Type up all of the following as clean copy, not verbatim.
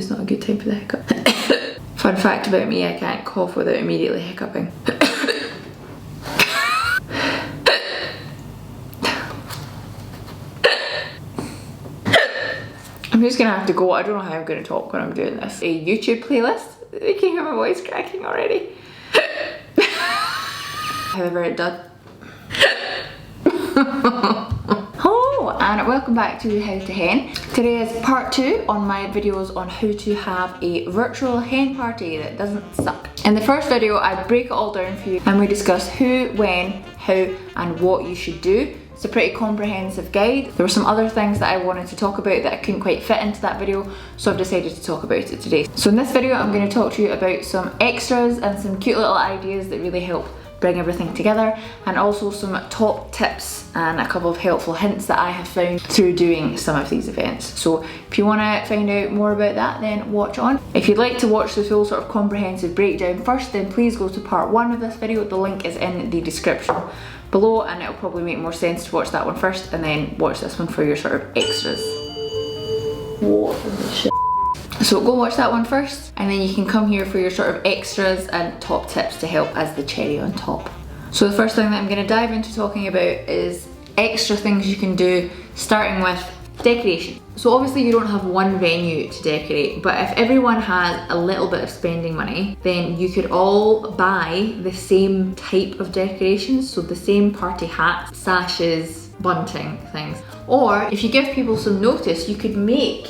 is not a good time for the hiccup. Fun fact about me, I can't cough without immediately hiccuping. I'm just gonna have to go. I don't know how I'm gonna talk when I'm doing this. A YouTube playlist. You can hear my voice cracking already. However, it does. Hello and welcome back to How to Hen. Today is part 2 on my videos on how to have a virtual hen party that doesn't suck. In the first video, I break it all down for you and we discuss who, when, how and what you should do. It's a pretty comprehensive guide. There were some other things that I wanted to talk about that I couldn't quite fit into that video, so I've decided to talk about it today. So in this video, I'm going to talk to you about some extras and some cute little ideas that really help bring everything together, and also some top tips and a couple of helpful hints that I have found through doing some of these events. So if you want to find out more about that, then watch on. If you'd like to watch the full sort of comprehensive breakdown first, then please go to part 1 of this video. The link is in the description below, and it'll probably make more sense to watch that one first and then watch this one for your sort of extras. What the shit? So go watch that one first, and then you can come here for your sort of extras and top tips to help as the cherry on top. So the first thing that I'm going to dive into talking about is extra things you can do, starting with decoration. So obviously you don't have one venue to decorate, but if everyone has a little bit of spending money, then you could all buy the same type of decorations, so the same party hats, sashes, bunting things. Or if you give people some notice, you could make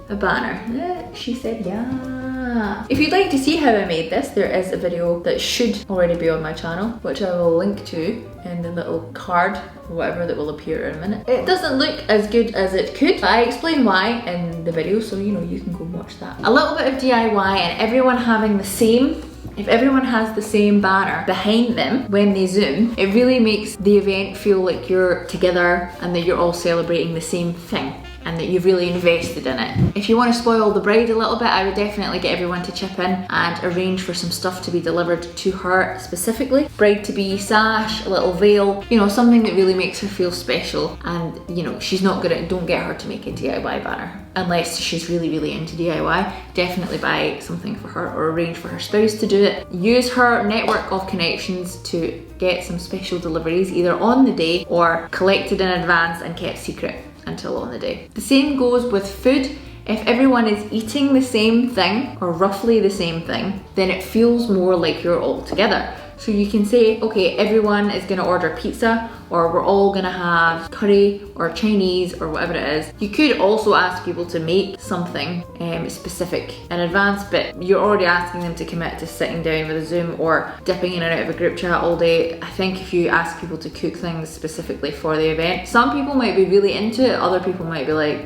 a banner. She said yeah. If you'd like to see how I made this, there is a video that should already be on my channel, which I will link to in the little card or whatever that will appear in a minute. It doesn't look as good as it could, but I explain why in the video, so you know, you can go watch that. A little bit of DIY and everyone having the same. If everyone has the same banner behind them when they Zoom, it really makes the event feel like you're together and that you're all celebrating the same thing and that you've really invested in it. If you want to spoil the bride a little bit, I would definitely get everyone to chip in and arrange for some stuff to be delivered to her specifically. Bride-to-be sash, a little veil, you know, something that really makes her feel special, and you know, she's not gonna, don't get her to make a DIY banner. Unless she's really, really into DIY, definitely buy something for her or arrange for her spouse to do it. Use her network of connections to get some special deliveries either on the day or collected in advance and kept secret until on the day. The same goes with food. If everyone is eating the same thing or roughly the same thing, then it feels more like you're all together. So you can say, okay, everyone is gonna order pizza, or we're all gonna have curry or Chinese or whatever it is. You could also ask people to make something specific in advance, but you're already asking them to commit to sitting down with a Zoom or dipping in and out of a group chat all day. I think if you ask people to cook things specifically for the event, some people might be really into it, other people might be like,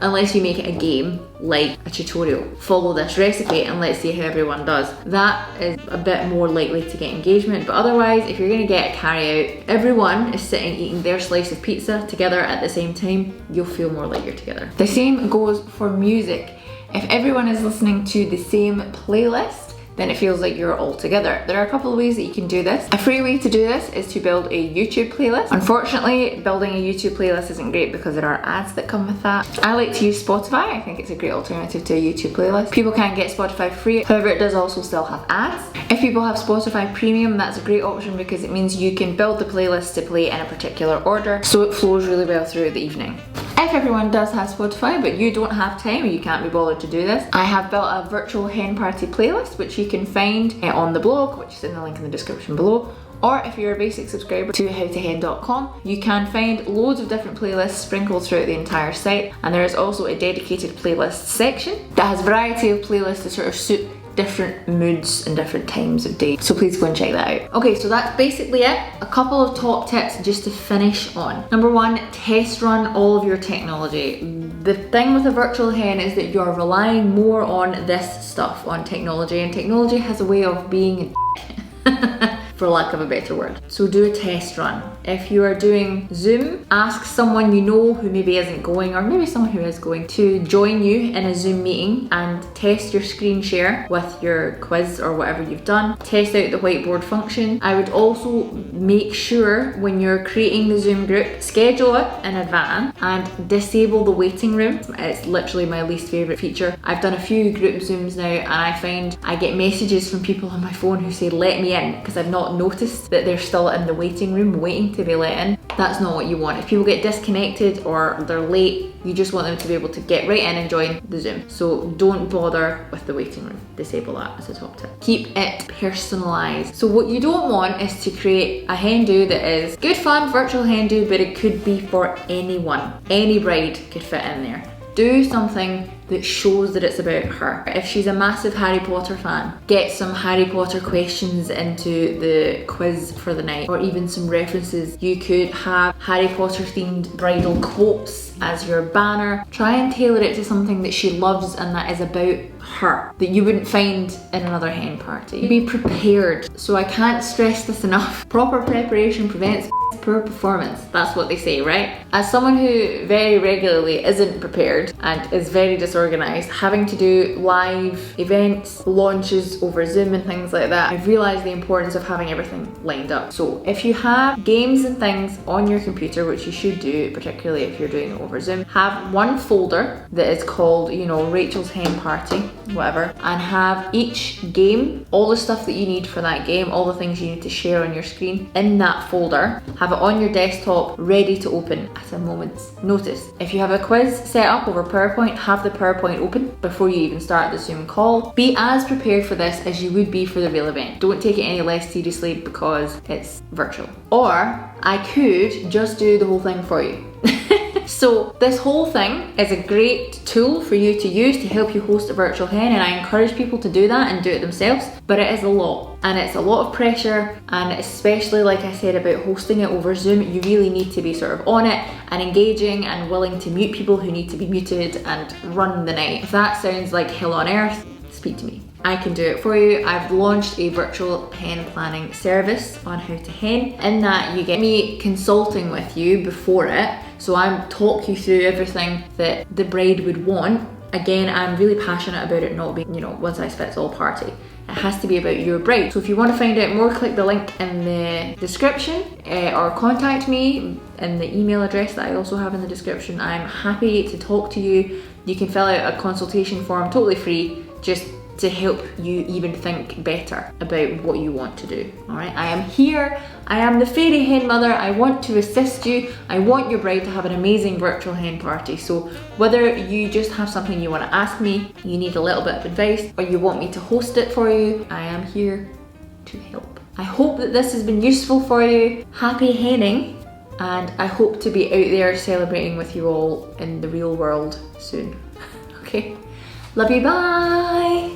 unless you make it a game, like a tutorial. Follow this recipe and let's see how everyone does. That is a bit more likely to get engagement, but otherwise, if you're gonna get a carry out, everyone is sitting eating their slice of pizza together at the same time, you'll feel more like you're together. The same goes for music. If everyone is listening to the same playlist, then it feels like you're all together. There are a couple of ways that you can do this. A free way to do this is to build a YouTube playlist. Unfortunately, building a YouTube playlist isn't great because there are ads that come with that. I like to use Spotify. I think it's a great alternative to a YouTube playlist. People can't get Spotify free, however it does also still have ads. If people have Spotify Premium, that's a great option because it means you can build the playlist to play in a particular order, so it flows really well through the evening. If everyone does have Spotify, but you don't have time or you can't be bothered to do this, I have built a Virtual Hen Party playlist, which you can find on the blog, which is in the link in the description below. Or if you're a basic subscriber to howtohen.com, you can find loads of different playlists sprinkled throughout the entire site. And there is also a dedicated playlist section that has a variety of playlists to sort of suit different moods and different times of day. So please go and check that out. Okay, so that's basically it. A couple of top tips just to finish on. Number 1, test run all of your technology. The thing with a virtual hen is that you're relying more on this stuff, on technology, and technology has a way of being for lack of a better word. So do a test run. If you are doing Zoom, ask someone you know who maybe isn't going, or maybe someone who is going, to join you in a Zoom meeting and test your screen share with your quiz or whatever you've done. Test out the whiteboard function. I would also make sure when you're creating the Zoom group, schedule it in advance and disable the waiting room. It's literally my least favourite feature. I've done a few group Zooms now and I find I get messages from people on my phone who say let me in, because I've not noticed that they're still in the waiting room waiting to be let in. That's not what you want. If people get disconnected or they're late, you just want them to be able to get right in and join the Zoom. So don't bother with the waiting room. Disable that as a top tip. Keep it personalised. So what you don't want is to create a hen do that is good fun, virtual hen do, but it could be for anyone. Any bride could fit in there. Do something that shows that it's about her. If she's a massive Harry Potter fan, get some Harry Potter questions into the quiz for the night, or even some references. You could have Harry Potter themed bridal quotes as your banner. Try and tailor it to something that she loves and that is about her, that you wouldn't find in another hen party. Be prepared. So I can't stress this enough. Proper preparation prevents poor performance. That's what they say, right? As someone who very regularly isn't prepared and is very disorganized, having to do live events, launches over Zoom and things like that, I've realized the importance of having everything lined up. So if you have games and things on your computer, which you should do, particularly if you're doing it over Zoom, have one folder that is called, you know, Rachel's Hen Party, whatever, and have each game, all the stuff that you need for that game, all the things you need to share on your screen in that folder. Have it on your desktop ready to open at a moment's notice. If you have a quiz set up over PowerPoint, have the PowerPoint open before you even start the Zoom call. Be as prepared for this as you would be for the real event. Don't take it any less seriously because it's virtual. Or I could just do the whole thing for you. So this whole thing is a great tool for you to use to help you host a virtual hen, and I encourage people to do that and do it themselves, but it is a lot and it's a lot of pressure, and especially like I said about hosting it over Zoom, you really need to be sort of on it and engaging and willing to mute people who need to be muted and run the night. If that sounds like hell on earth, speak to me. I can do it for you. I've launched a virtual hen planning service on How to Hen. In that you get me consulting with you before it. So I'm talk you through everything that the bride would want. Again, I'm really passionate about it not being, you know, one size fits all party. It has to be about your bride. So if you want to find out more, click the link in the description or contact me in the email address that I also have in the description. I'm happy to talk to you. You can fill out a consultation form totally free, just to help you even think better about what you want to do. All right, I am here. I am the fairy hen mother. I want to assist you. I want your bride to have an amazing virtual hen party. So whether you just have something you want to ask me, you need a little bit of advice, or you want me to host it for you, I am here to help. I hope that this has been useful for you. Happy henning, and I hope to be out there celebrating with you all in the real world soon. Okay, love you, bye.